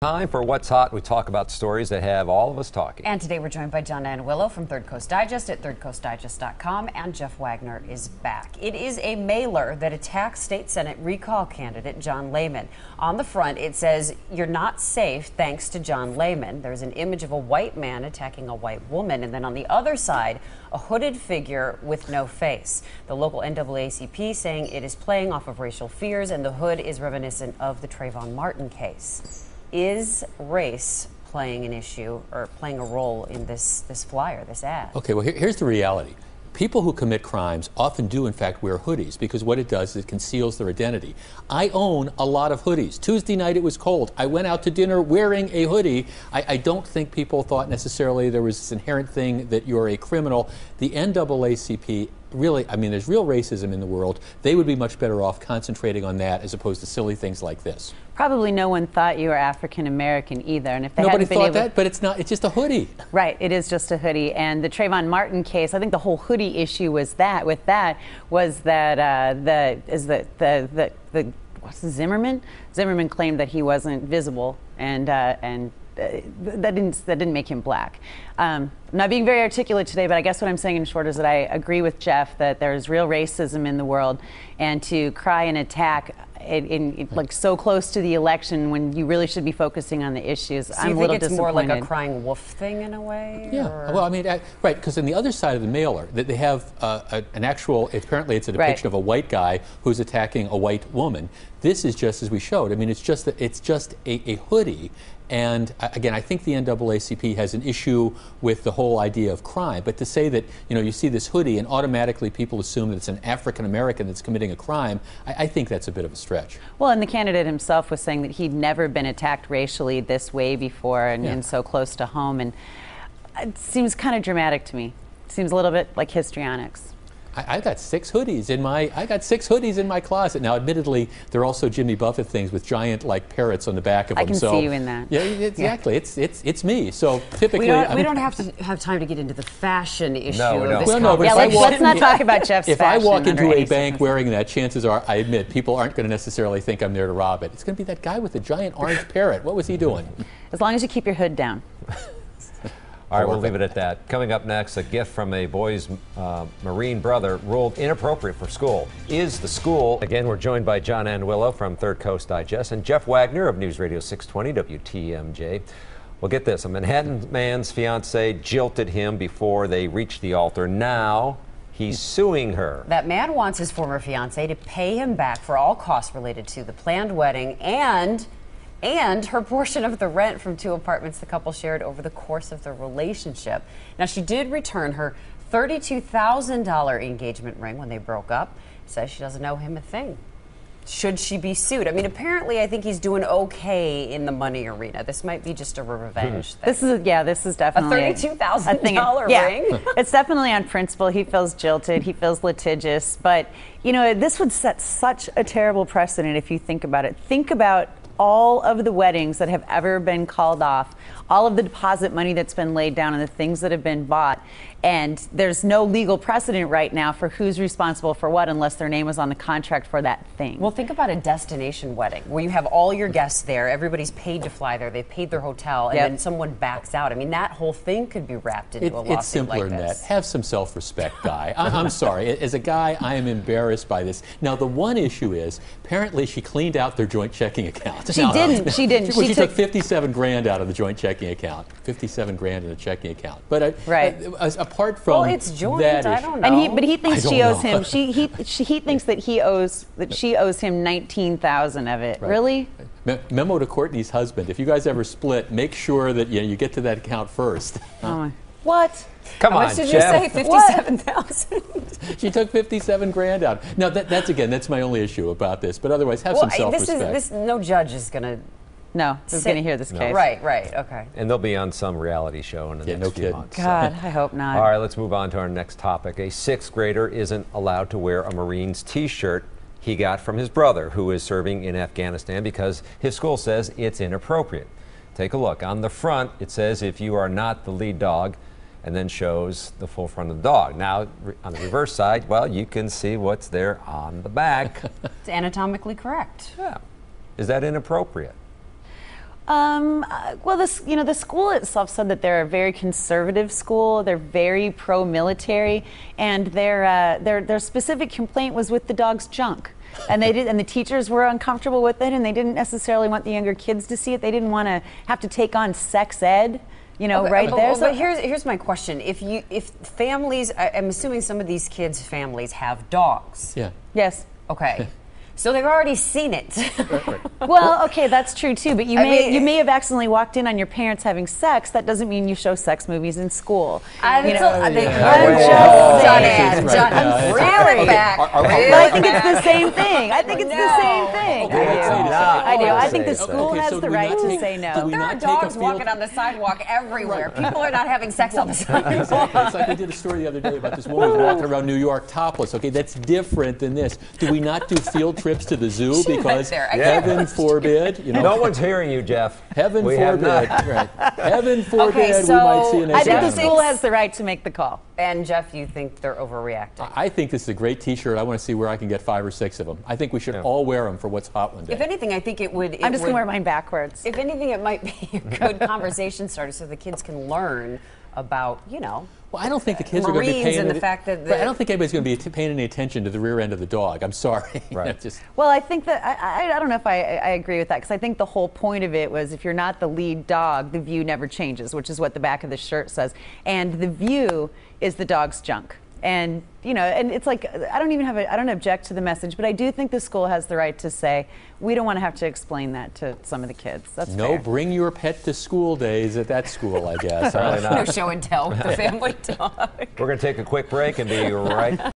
Time for What's Hot. We talk about stories that have all of us talking. And today we're joined by Jon Anne Willow from Third Coast Digest at thirdcoastdigest.com, and Jeff Wagner is back. It is a mailer that attacks State Senate recall candidate John Lehman. On the front it says, "You're not safe thanks to John Lehman." There's an image of a white man attacking a white woman, and then on the other side, a hooded figure with no face. The local NAACP saying it is playing off of racial fears, and the hood is reminiscent of the Trayvon Martin case. Is race playing an issue or playing a role in this flyer, this ad? Okay, well, here's the reality. People who commit crimes often do, in fact, wear hoodies because what it does is it conceals their identity. I own a lot of hoodies. Tuesday night it was cold. I went out to dinner wearing a hoodie. I don't think people thought necessarily there was this inherent thing that you're a criminal. The NAACP really, I mean, there's real racism in the world. They would be much better off concentrating on that as opposed to silly things like this. Probably no one thought you were African American either, and if they Nobody hadn't been thought able, that, but it's not. It's just a hoodie. Right, it is just a hoodie. And the Trayvon Martin case, I think the whole hoodie issue was that. With that was that Zimmerman claimed that he wasn't visible, and that didn't make him black. I'm not being very articulate today, but I guess what I'm saying in short is that I agree with Jeff that there's real racism in the world, and to cry and attack like so close to the election when you really should be focusing on the issues. So I'm you a little think it's disappointed. more like a crying wolf thing in a way? Yeah, or? well, I mean, right, because on the other side of the mailer, they have an actual, apparently it's a depiction of a white guy who's attacking a white woman. This is just as we showed. I mean, it's just a hoodie. And again, I think the NAACP has an issue with the whole idea of crime. But to say that, you see this hoodie and automatically people assume that it's an African American that's committing a crime, I think that's a bit of a stretch. Well, and the candidate himself was saying that he'd never been attacked racially this way before and so close to home. And it seems kind of dramatic to me. It seems a little bit like histrionics. I got six hoodies in my closet. Now, admittedly, they're also Jimmy Buffett things with giant parrots on the back of them. I can see you in that. Yeah, exactly. Yeah. It's me. So typically, we don't have to have time to get into the fashion issue of this. Well, no, but let's not talk about Jeff's If fashion I walk into a bank circumstance. wearing that, chances are, I admit, people aren't going to necessarily think I'm there to rob it. It's going to be that guy with the giant orange parrot. What was he doing? As long as you keep your hood down. All right, we'll leave it at that. Coming up next, a gift from a boy's Marine brother ruled inappropriate for school. Is the school? Again, we're joined by Jon Anne Willow from Third Coast Digest and Jeff Wagner of News Radio 620 WTMJ. Well, get this. A Manhattan man's fiance jilted him before they reached the altar. Now he's suing her. That man wants his former fiance to pay him back for all costs related to the planned wedding and her portion of the rent from 2 apartments the couple shared over the course of their relationship. Now, she did return her $32,000 engagement ring when they broke up. Says she doesn't owe him a thing. Should she be sued? I mean, apparently, I think he's doing okay in the money arena. This might be just a revenge thing. This is definitely a $32,000 ring. It's definitely on principle. He feels jilted. He feels litigious. But, this would set such a terrible precedent if you think about it. Think about all of the weddings that have ever been called off, all of the deposit money that's been laid down and the things that have been bought. And there's no legal precedent right now for who's responsible for what unless their name was on the contract for that thing. Well, think about a destination wedding where you have all your guests there, everybody's paid to fly there, they've paid their hotel, and then someone backs out. I mean, that whole thing could be wrapped into a lawsuit like this. It's simpler than that. Have some self-respect, Guy. I'm sorry. As a guy, I am embarrassed by this. Now, the one issue is, apparently she cleaned out their joint checking account. She didn't. She took 57 grand out of the joint checking account. 57 grand in a checking account. But apart from it's joint. that I don't know. But he thinks she owes him. He thinks that she owes him 19,000 of it. Right. Really? Memo to Courtney's husband: if you guys ever split, make sure that you get to that account first. What? Come on, How much did you say? 57,000. She took 57 grand out. Now that's my only issue about this. But otherwise, have some self-respect. No judge is going to. No, who's going to hear this case? Right, okay. And they'll be on some reality show in the next few months. God, I hope not. All right, let's move on to our next topic. A 6th grader isn't allowed to wear a Marines t-shirt he got from his brother, who is serving in Afghanistan, because his school says it's inappropriate. Take a look. On the front, it says, "If you are not the lead dog," and then shows the full front of the dog. Now, on the reverse side, well, you can see what's there on the back. It's anatomically correct. Yeah. Is that inappropriate? Well, the school itself said that they're a very conservative school. They're very pro-military, and their specific complaint was with the dog's junk. And the teachers were uncomfortable with it, and they didn't necessarily want the younger kids to see it. They didn't want to have to take on sex ed, right there. But here's my question: if families, I'm assuming some of these kids' families have dogs. Yeah. Yes. Okay. So they've already seen it. Well, okay, that's true too. But you may have accidentally walked in on your parents having sex. That doesn't mean you show sex movies in school. I'm just Jon saying. Really back. But I think it's the same thing. I think it's the same thing. I do. I think the school has the right to say no. There are dogs walking on the sidewalk everywhere. People are not having sex on the sidewalk. It's like we did a story the other day about this woman who's walking around New York topless. Okay, that's different than this. Do we not do field trips to the zoo because heaven forbid? No one's hearing you, Jeff. Heaven forbid. Right. Heaven forbid we might see an I think the example. school has the right to make the call. And Jeff, you think they're overreacting? I think this is a great T-shirt. I want to see where I can get 5 or 6 of them. I think we should all wear them for What's Hot one day. If anything, I think it would. I'm just going to wear mine backwards. If anything, it might be a good conversation starter so the kids can learn about, Well, I don't think the kids are going to be paying. And the fact that I don't think anybody's going to be paying any attention to the rear end of the dog. I'm sorry. Right. Well, I think that I don't know if I agree with that, because I think the whole point of it was if you're not the lead dog, the view never changes, which is what the back of the shirt says. And the view is the dog's junk. And and it's like I don't object to the message, but I do think the school has the right to say we don't want to have to explain that to some of the kids. That's fair. Bring your pet to school days at that school, I guess. Probably not. No show and tell with the family dog. We're going to take a quick break and be right